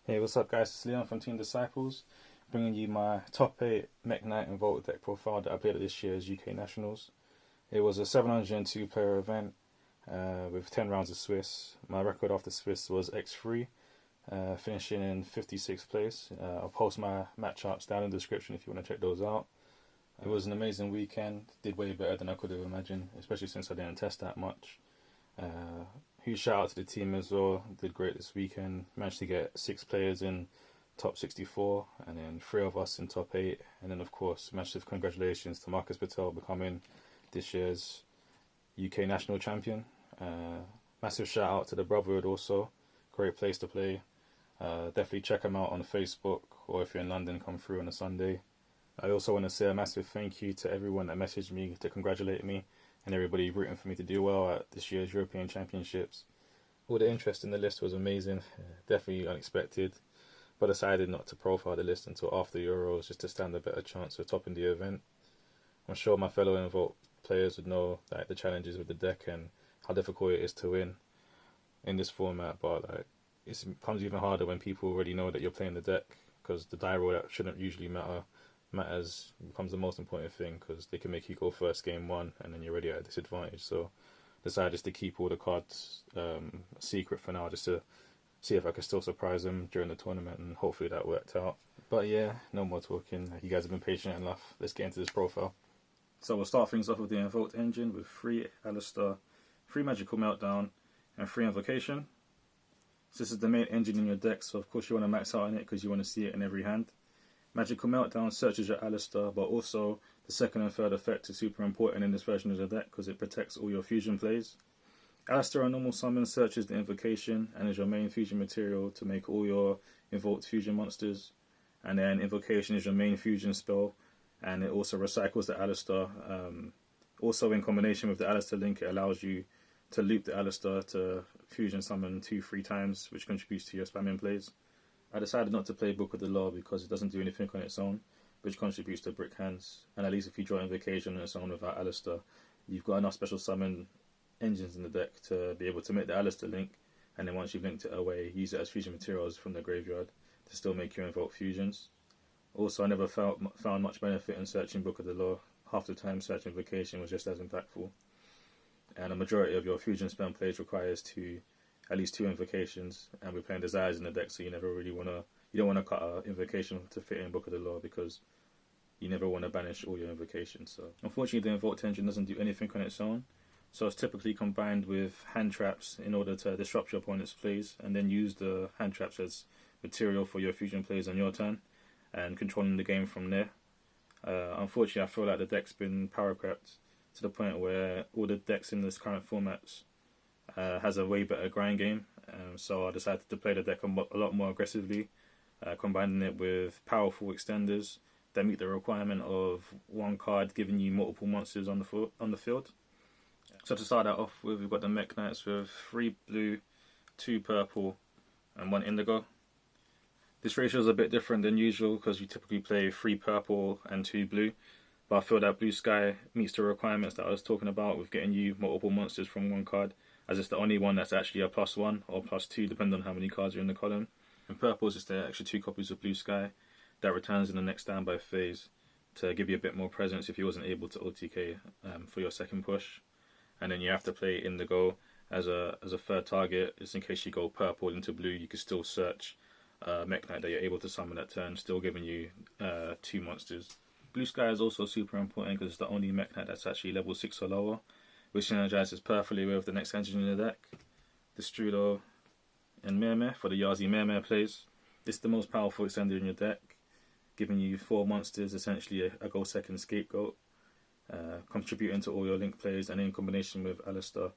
Hey, what's up, guys? It's Leon from Team Disciples, bringing you my top 8 Mekk-Knight Invoked deck profile that I played at this year's UK Nationals. It was a 702 player event with 10 rounds of Swiss. My record after Swiss was X3, finishing in 56th place. I'll post my matchups down in the description if you want to check those out. It was an amazing weekend, did way better than I could have imagined, especially since I didn't test that much. Huge shout out to the team as well, did great this weekend, managed to get 6 players in top 64 and then 3 of us in top 8, and then of course massive congratulations to Marcus Patel becoming this year's UK national champion. Massive shout out to the Brotherhood also, great place to play. Definitely check them out on Facebook, or if you're in London, come through on a Sunday. I also want to say a massive thank you to everyone that messaged me to congratulate me and everybody rooting for me to do well at this year's European Championships. All the interest in the list was amazing, definitely unexpected, but I decided not to profile the list until after Euros just to stand a better chance of topping the event. I'm sure my fellow Invoke players would know the challenges with the deck and how difficult it is to win in this format, but it becomes even harder when people already know that you're playing the deck, because the die roll that shouldn't usually becomes the most important thing, because they can make you go first game 1 and then you're already at a disadvantage. So decided just to keep all the cards secret for now, just to see if I could still surprise them during the tournament, and hopefully that worked out. But yeah, no more talking. You guys have been patient enough. Let's get into this profile. So we'll start things off with the Invoked engine with 3 Alistair, 3 Magical Meltdown, and 3 Invocation. So this is the main engine in your deck, so of course you want to max out on it because you want to see it in every hand. Magical Meltdown searches your Alistair, but also the second and third effect is super important in this version of the deck because it protects all your fusion plays. Alistair on normal summon searches the Invocation and is your main fusion material to make all your invoked fusion monsters. And then Invocation is your main fusion spell, and it also recycles the Alistair. Also in combination with the Alistair link, it allows you to loop the Alistair to fusion summon 2-3 times, which contributes to your spamming plays. I decided not to play Book of the Law because it doesn't do anything on its own, which contributes to brick hands, and at least if you draw Invocation on its own without Alistair, you've got enough special summon engines in the deck to be able to make the Alistair link, and then once you've linked it away, use it as fusion materials from the graveyard to still make your invoke fusions. Also, I never found much benefit in searching Book of the Law. Half the time searching Invocation was just as impactful, and a majority of your fusion spam plays requires at least 2 Invocations, and we're playing Desires in the deck, so you don't want to cut an Invocation to fit in Book of the Law because you never want to banish all your Invocations. So unfortunately the Invoked engine doesn't do anything on its own, so it's typically combined with hand traps in order to disrupt your opponent's plays, and then use the hand traps as material for your fusion plays on your turn, and controlling the game from there. Unfortunately I feel like the deck's been power crept to the point where all the decks in this current format has a way better grind game, so I decided to play the deck a lot more aggressively, combining it with powerful extenders that meet the requirement of 1 card giving you multiple monsters on the field. So to start that off with, we've got the Mekk-Knights with 3 blue, 2 purple, and 1 indigo. This ratio is a bit different than usual because you typically play 3 purple and 2 blue, but I feel that Blue Sky meets the requirements that I was talking about with getting you multiple monsters from 1 card, as it's the only one that's actually a +1 or +2 depending on how many cards are in the column. And purple is just the extra 2 copies of Blue Sky that returns in the next standby phase to give you a bit more presence if you wasn't able to OTK for your second push. And then you have to play indigo as a third target, just in case you go purple into blue, you can still search Mekk-Knight that you're able to summon that turn, still giving you 2 monsters. Blue Sky is also super important because it's the only Mekk-Knight that's actually level 6 or lower, which synergizes perfectly with the next engine in the deck, the Strudo and Mermeh for the Yazi Mermeh plays. This is the most powerful extender in your deck, giving you 4 monsters, essentially a go second scapegoat, contributing to all your link plays, and in combination with Alistair,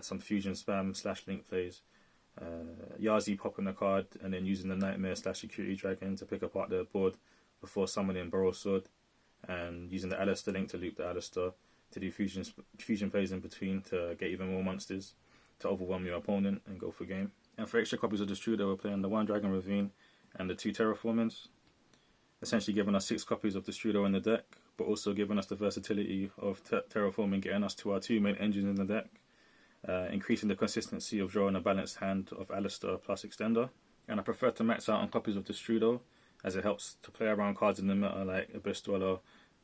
some fusion spam / link plays. Yazi popping a card and then using the Nightmare / Security Dragon to pick apart the board before summoning Burrow Sword, and using the Alistair link to loop the Alistair to do fusion plays in between to get even more monsters to overwhelm your opponent and go for game. And for extra copies of the Strudo, we're playing the 1 Dragon Ravine and the 2 Terraformings, essentially giving us 6 copies of the Strudo in the deck, but also giving us the versatility of Terraforming, getting us to our 2 main engines in the deck, increasing the consistency of drawing a balanced hand of Alistair plus Extender. And I prefer to max out on copies of Destrudo, as it helps to play around cards in the meta like Abyss Dweller,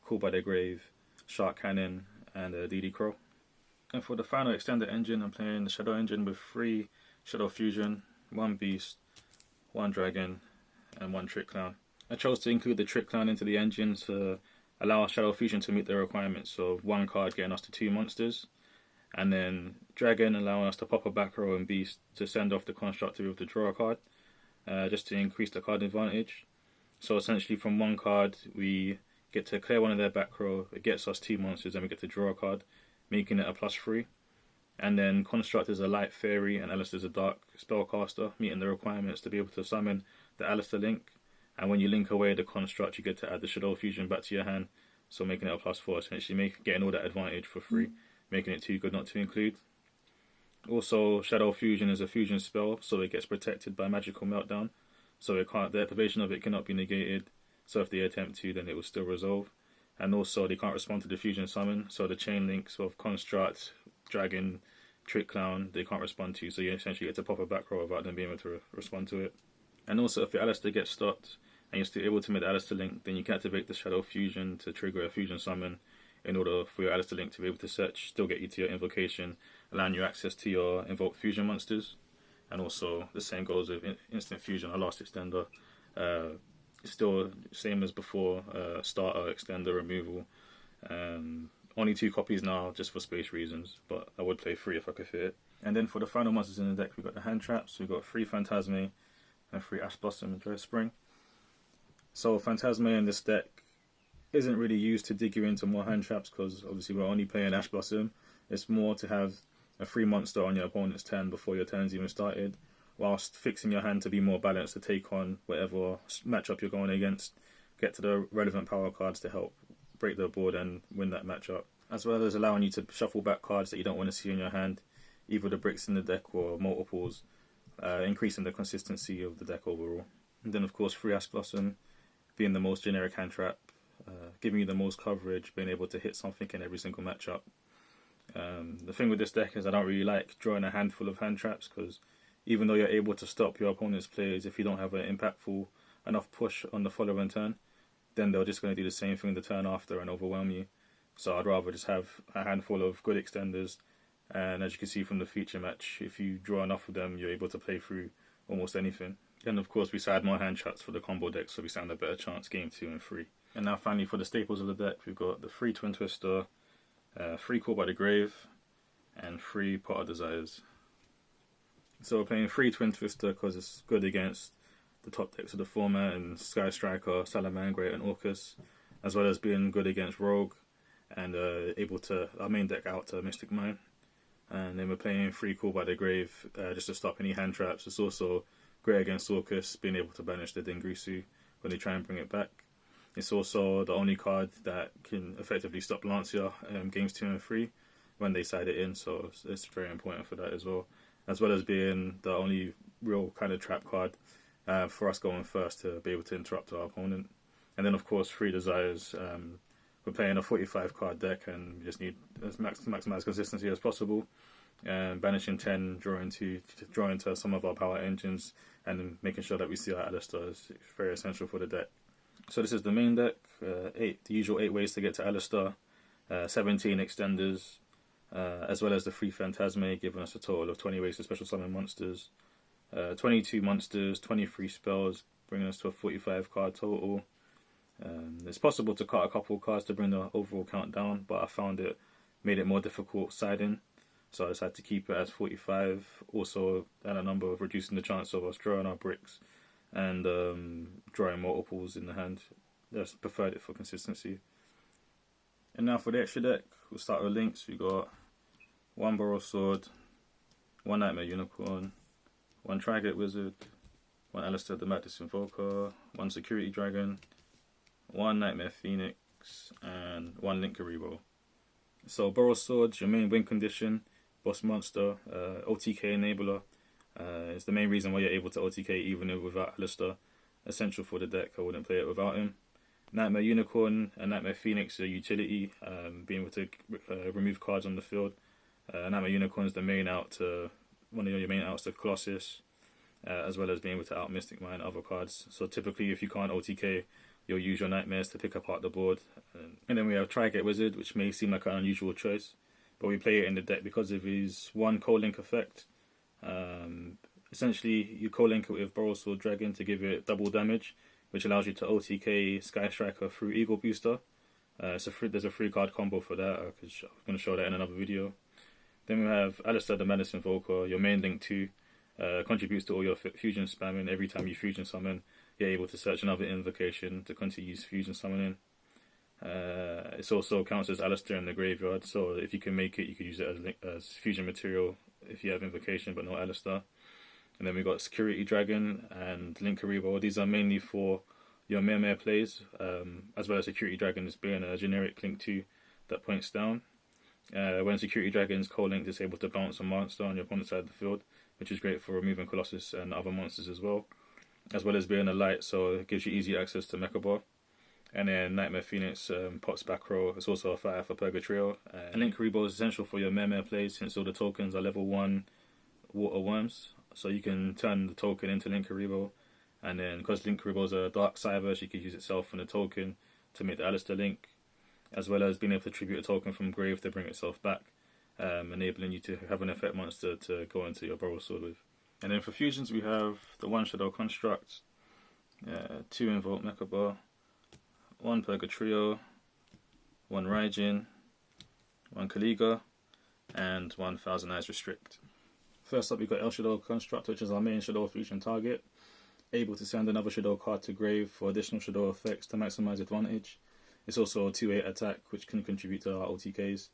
Call by the Grave, Shark Cannon, and DD Crow. And for the final extended engine, I'm playing the Shadow engine with 3 Shadow Fusion, 1 Beast, 1 Dragon, and 1 Trick Clown. I chose to include the Trick Clown into the engine to allow Shadow Fusion to meet the requirements of 1 card getting us to 2 monsters, and then Dragon allowing us to pop a back row, and Beast to send off the construct to be able to draw a card, just to increase the card advantage. So essentially from 1 card we get to clear one of their back row, it gets us 2 monsters, and we get to draw a card, making it a +3. And then Construct is a light fairy and Alistair is a dark spellcaster, meeting the requirements to be able to summon the Alistair link. And when you link away the Construct, you get to add the Shadow Fusion back to your hand, so making it a +4, essentially getting all that advantage for free, making it too good not to include. Also, Shadow Fusion is a fusion spell, so it gets protected by Magical Meltdown, so the activation of it cannot be negated, so if they attempt to, then it will still resolve. And also they can't respond to the fusion summon, so the chain links of Construct, Dragon, Trick Clown, they can't respond to, so you essentially get to pop a back row without them being able to respond to it. And also if your Alistair gets stopped and you're still able to make the Alistair link, then you can activate the Shadow Fusion to trigger a fusion summon in order for your Alistair link to be able to search, still get you to your invocation, allowing you access to your invoked fusion monsters. And also the same goes with instant fusion, a last extender. Still same as before, starter, extender, removal. Only 2 copies now, just for space reasons, but I would play 3 if I could fit it. And then for the final monsters in the deck, we've got the hand traps. We've got 3 Phantasme and 3 Ash Blossom and Joyous Spring. So Phantasme in this deck isn't really used to dig you into more hand traps, because obviously we're only playing Ash Blossom. It's more to have a free monster on your opponent's turn before your turn's even started, whilst fixing your hand to be more balanced to take on whatever matchup you're going against, get to the relevant power cards to help break the board and win that matchup, as well as allowing you to shuffle back cards that you don't want to see in your hand, either the bricks in the deck or multiples, increasing the consistency of the deck overall. And then of course 3 Ash Blossom being the most generic hand trap, giving you the most coverage, being able to hit something in every single matchup. The thing with this deck is I don't really like drawing a handful of hand traps, because even though you're able to stop your opponent's plays, if you don't have an impactful enough push on the following turn, then they're just going to do the same thing the turn after and overwhelm you. So I'd rather just have a handful of good extenders, and as you can see from the feature match, if you draw enough of them, you're able to play through almost anything. And of course we side more hand traps for the combo deck, so we stand a better chance game 2 and 3. And now finally for the staples of the deck, we've got the 3 Twin Twister, 3 Call by the Grave, and 3 Pot of Desires. So we're playing 3 Twin Twister because it's good against the top decks of the format, and Sky Striker, Salamangreat, and Orcust, as well as being good against Rogue, and able to our main deck out to Mystic Mine. And then we're playing 3 Call by the Grave just to stop any hand traps. It's also great against Orcust, being able to banish the Dengrisu when they try and bring it back. It's also the only card that can effectively stop Lancia games 2 and 3 when they side it in, so it's very important for that as well as being the only real kind of trap card for us going first to be able to interrupt our opponent. And then of course 3 Desires. We're playing a 45 card deck and we just need as maximize consistency as possible. Banishing 10, drawing to some of our power engines, and then making sure that we see our Alistair is very essential for the deck. So this is the main deck, the usual 8 ways to get to Alistair, 17 extenders, as well as the 3 Phantasme, giving us a total of 20 ways to special summon monsters, 22 monsters, 23 spells, bringing us to a 45 card total. It's possible to cut a couple of cards to bring the overall count down, but I found it made it more difficult siding, so I decided to keep it as 45. Also, at a number of reducing the chance of us drawing our bricks and drawing multiples in the hand. Just preferred it for consistency. And now for the extra deck, we'll start with links. We got 1 Boros Sword, 1 Nightmare Unicorn, 1 Tri-Gate Wizard, 1 Alistair the Mekk-Knight Invoked, 1 Security Dragon, 1 Nightmare Phoenix, and 1 Link Karibo. So Boros Sword's your main win condition, boss monster, OTK enabler. It's the main reason why you're able to OTK even without Alistair. Essential for the deck, I wouldn't play it without him. Nightmare Unicorn and Nightmare Phoenix are utility, being able to remove cards on the field. Nightmare Unicorn is the main out to one of your main outs to Colossus. as well as being able to out Mystic Mine other cards. So typically, if you can't OTK, you'll use your Nightmares to pick apart the board. And then we have Tri-Gate Wizard, which may seem like an unusual choice, but we play it in the deck because of his one co-link effect. Essentially, you co-link it with Borrelsword Dragon to give it double damage, which allows you to OTK Sky Striker through Eagle Booster. There's a 3-card combo for that. I'm going to show that in another video. Then we have Alistair the Menace Invoker, your main link 2. Contributes to all your fusion spamming. Every time you fusion summon, you're able to search another invocation to continue fusion summoning. It also counts as Alistair in the graveyard, so if you can make it, you could use it as fusion material if you have invocation but no Alistair. And then we got Security Dragon and Link Karibo. These are mainly for your Mare plays, as well as Security Dragon as being a generic link 2 that points down. When Security Dragon's co-linked, it's able to bounce a monster on your opponent's side of the field, which is great for removing Colossus and other monsters as well as being a light, so it gives you easy access to Mekka-Ball. And then Nightmare Phoenix pots back row. It's also a fire for Purgatrio. And Link Karibo is essential for your Mare plays since all the tokens are level 1 water worms, so you can turn the token into Link Karibo. And then because Link Karibo is a Dark Cyber, she could use itself and the token to make the Alistair link, as well as being able to tribute a token from grave to bring itself back, enabling you to have an effect monster to go into your Borrelsword with. And then for fusions, we have the 1 Shadow Construct, 2 Invoke Mekka-Ball, 1 Purgatrio, 1 Raijin, 1 Kaliga, and 1 Thousand Eyes Restrict. First up, we've got El Shadow Construct, which is our main Shadow fusion target, able to send another Shadow card to grave for additional Shadow effects to maximize advantage. It's also a 2/8 attack, which can contribute to our OTKs,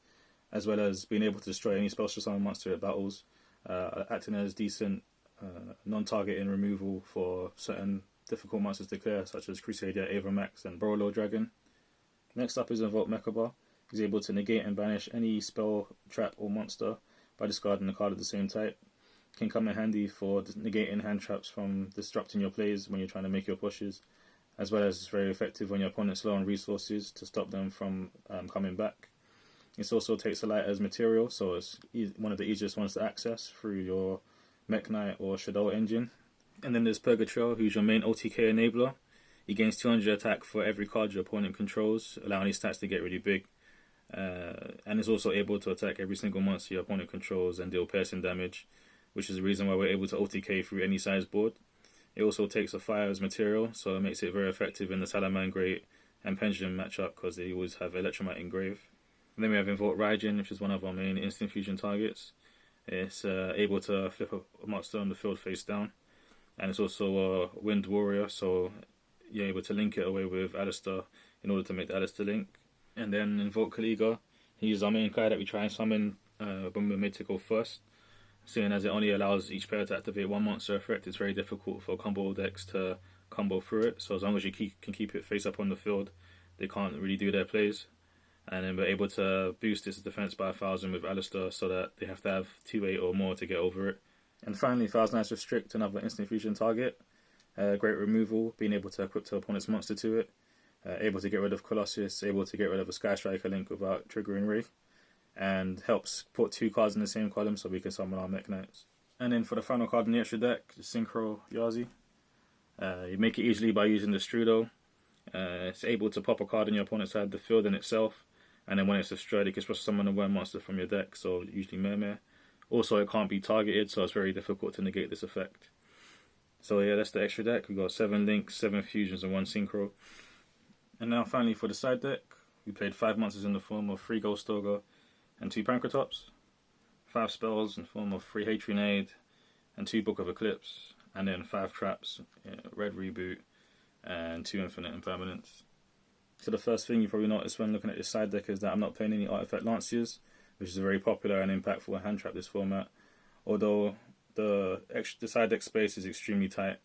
as well as being able to destroy any special summon monster at battles, acting as decent non-targeting removal for certain difficult monsters to clear, such as Crusader, Avramax, and Borrelord Dragon. Next up is Invoke Mekka-Ball. He's able to negate and banish any spell, trap, or monster by discarding a card of the same type. Can come in handy for negating hand traps from disrupting your plays when you're trying to make your pushes, as well as very effective when your opponent's low on resources to stop them from coming back. It also takes a light as material, so it's one of the easiest ones to access through your Mekk-Knight or Shadow engine. And then there's Purgatrio, who's your main OTK enabler. He gains 200 attack for every card your opponent controls, allowing his stats to get really big. And is also able to attack every single monster your opponent controls and deal piercing damage, which is the reason why we're able to OTK through any size board. It also takes a fire as material, so it makes it very effective in the Salamangreat and Pendulum matchup because they always have Electromite engrave. And then we have Invoke Raijin, which is one of our main instant fusion targets. It's able to flip a monster on the field face down, and it's also a Wind Warrior, so you're able to link it away with Alistair in order to make the Alistair link. And then Invoke Kaliga. He's our main card that we try and summon when we're made to go first. Seeing as it only allows each player to activate one monster effect, it's very difficult for combo decks to combo through it. So as long as you can keep it face up on the field, they can't really do their plays. And then we're able to boost its defense by 1,000 with Alistair, so that they have to have 2/8 or more to get over it. And finally, Thousand Eyes Restrict, another instant fusion target. Great removal, being able to equip the opponent's monster to it. Able to get rid of Colossus, able to get rid of a Sky Striker link without triggering Wraith. And helps put 2 cards in the same column so we can summon our Mekk-Knights. And then for the final card in the extra deck, the Synchro Yazi. You make it easily by using the Strudo. It's able to pop a card in your opponent's side of the field in itself, and then when it's destroyed, it can special summon a worm monster from your deck, so usually Mare. Also, it can't be targeted, so it's very difficult to negate this effect. So yeah, that's the extra deck. We've got 7 links, 7 fusions, and 1 synchro. And now finally for the side deck, we played 5 monsters in the form of 3 Ghost Ogre and 2 Pankratops, 5 spells in the form of 3 Hatrinade and 2 Book of Eclipse, and then 5 traps, Red Reboot, and 2 Infinite Impermanence. So the first thing you probably notice when looking at this side deck is that I'm not playing any Artifact Lanciers, which is a very popular and impactful hand trap this format. Although the side deck space is extremely tight,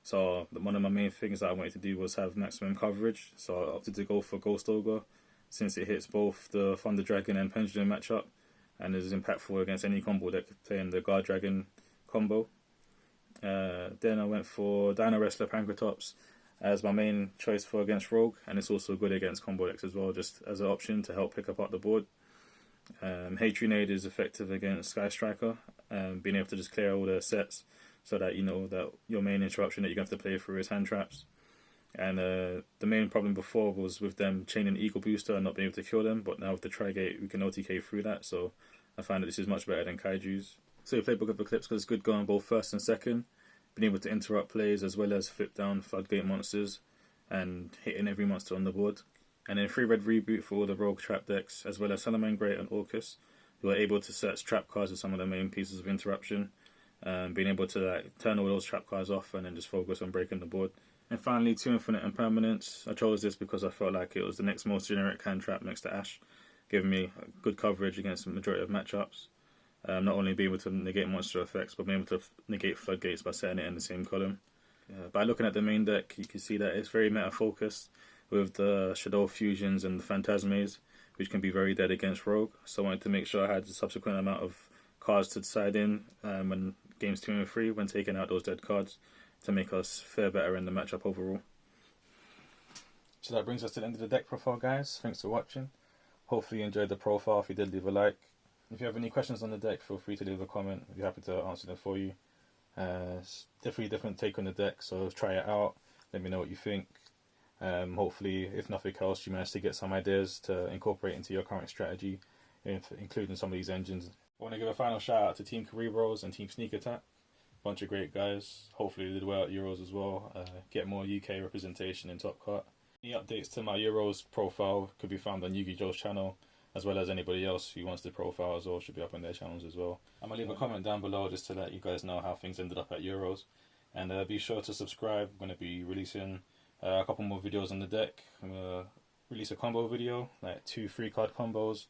so one of my main things that I wanted to do was have maximum coverage. So I opted to go for Ghost Ogre, since it hits both the Thunder Dragon and Pendulum matchup, and is impactful against any combo deck playing the Guard Dragon combo. Then I went for Dino Wrestler Pankratops as my main choice for against Rogue, and it's also good against combo decks as well, just as an option to help pick apart the board. Hatrinade is effective against Sky Striker, being able to just clear all their sets so that you know that your main interruption that you're going to have to play through is hand traps. And the main problem before was with them chaining Eagle Booster and not being able to kill them, but now with the Tri-Gate we can OTK through that, so I find that this is much better than Kaiju's. So your playbook of Eclipse is good going both first and second, being able to interrupt plays as well as flip down Floodgate monsters and hitting every monster on the board. And then 3 red reboot for all the rogue trap decks, as well as Salamangreat and Orcust, who are able to search trap cards as some of the main pieces of interruption, being able to turn all those trap cards off and then just focus on breaking the board. And finally, 2 Infinite Impermanence. I chose this because I felt like it was the next most generic hand trap next to Ash, giving me good coverage against the majority of matchups. Not only being able to negate monster effects, but being able to negate floodgates by setting it in the same column. By looking at the main deck, you can see that it's very meta-focused, with the Shadow Fusions and the Phantasmes, which can be very dead against Rogue. So I wanted to make sure I had the subsequent amount of cards to decide in when games 2 and 3, when taking out those dead cards, to make us fare better in the matchup overall. So that brings us to the end of the deck profile, guys. Thanks for watching. Hopefully you enjoyed the profile. If you did, leave a like. If you have any questions on the deck, feel free to leave a comment. I'll be happy to answer them for you. It's definitely a different take on the deck, so try it out. Let me know what you think. Hopefully, if nothing else, you manage to get some ideas to incorporate into your current strategy, including some of these engines. I want to give a final shout out to Team Cerebros and Team Sneak Attack. Bunch of great guys. Hopefully they did well at Euros as well. Get more UK representation in Top Cut. Any updates to my Euros profile could be found on Yugi Joe's channel, as well as anybody else who wants to profile as well should be up on their channels as well. I'm going to leave a comment down below just to let you guys know how things ended up at Euros. And be sure to subscribe. I'm going to be releasing a couple more videos on the deck. I'm going to release a combo video, like 2 3-card combos,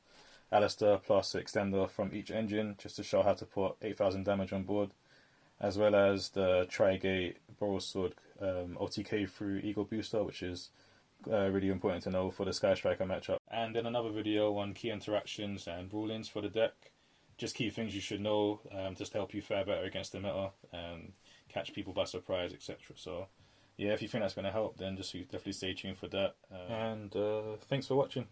Alistair plus Extender from each engine, just to show how to put 8,000 damage on board, as well as the Tri-Gate Borrowsword OTK through Eagle Booster, which is really important to know for the Sky Striker matchup. And then another video on key interactions and rulings for the deck. Just key things you should know, just to help you fare better against the meta and catch people by surprise, etc. So yeah, if you think that's going to help, then just definitely stay tuned for that. And thanks for watching.